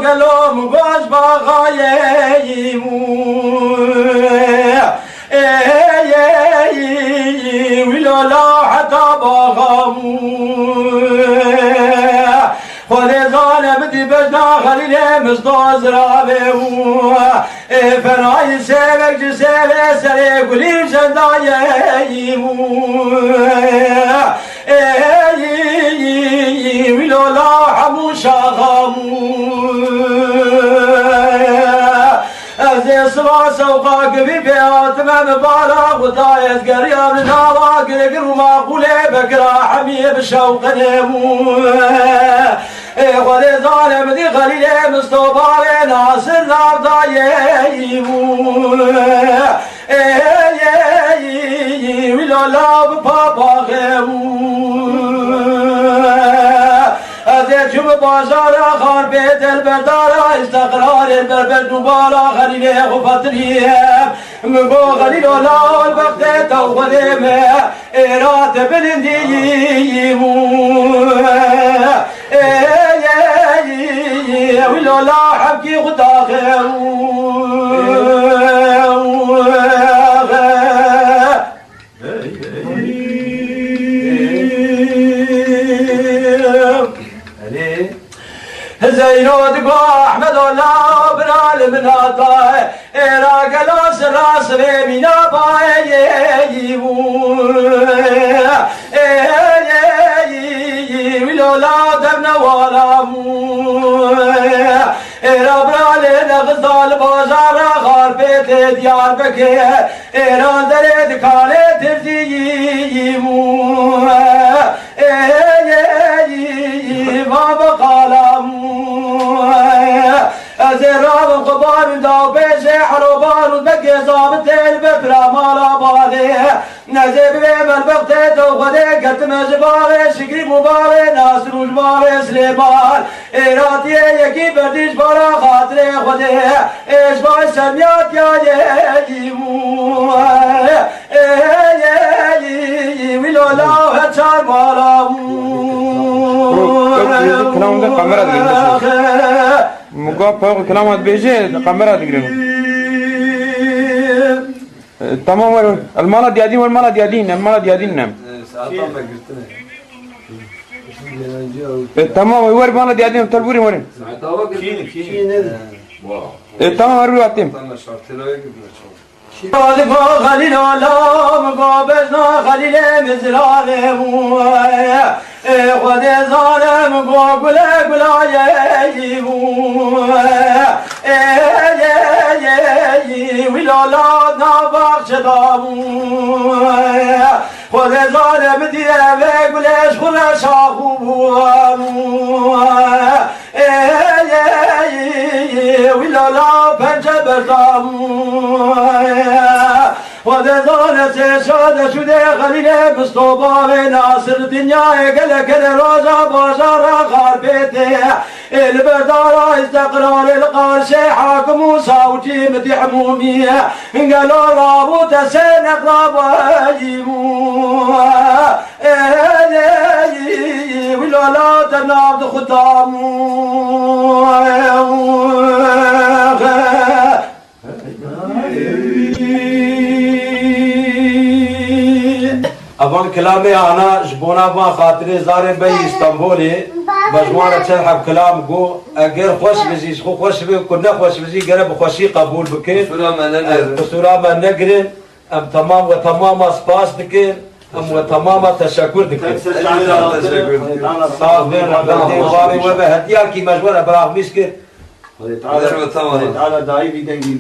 قلوم باش بغايمو ولولا حتى بغامو خذ ظالم دي بجنا خليل مصدوز رابيو فناي سيبك جسيبك سري قليل شدايمو ولولا حمو شاغامو أزي صبا سوقاك ببيات ما مبارك وطايت قريب نهارك قرقر وما قولي بكرا حميب شوق نمو خذي ظالم دي خليل مصطفى ناصر نار ضايمو ولولا ببابا غيمو أزيت بازار خار بيت البردارة استقرار البربد نبارة خليل غفتريه من بو خليل ولا البغداد وخذيمه إيرات بلنديمو ولولا حبكي غداخيمو زينو دقوا أحمد الله برال من هطاي إيرا قلاس راس بينا بايبو ولولا دبنا ولامو إيرا برال نغزال بازار غار بيت ديار بكي إيرا دريد كالي ترزيمو ما بقالامو أزرار القبار داو بيشي حروبار ودبكي صابت البفرة مالا باذي نزيب بيم البغتيت وغدي قتم جباري شكري مباري ناصر وجباري سليمان إيراتي يكي برديش برا خاطري خدي إيش باي سميات يا يجيمو ولولا هتشار مالامو كلام ده كاميرا مقا فوق كلامات بيجي كاميرا تقريبا تمام المالا ديادين والمالا ديادين المالا ديادين نعم تمام ويور مالا ديادين تلبوري ورين تمام وري واتم خليل ولا مقابلنا خليل مزرارمو خذي ظالم قولا قلا يجيبو ولولا نباق شدامو خذي ظالم ديابي قلاش خلا شاخوبو ولولا بنجا بردامو وذا سيشاد شده خليل مصطفى ناصر الدنيا قال كذا روزا بازار خار بيته البدارة استقرار القرش حاكم وصوتي متحمومية قالوا رابط سنق رابيمو ولا تنابض ختامو أبان كلامي أنا جبونا بان خاطري زارين بي اسطنبولي مجموعة تلحب كلام قو أجر خوش بزيز خو خوش بي كنا خوش بزي قرب خوشي قبول بكين بسورة ما نقرن أم تمام وتمام سباس دكين أم وتمام تشكر دكين صاف بين ربنا وباري وبهديا كي مجموعة براغ مسكر تعالى داعي بيدنجي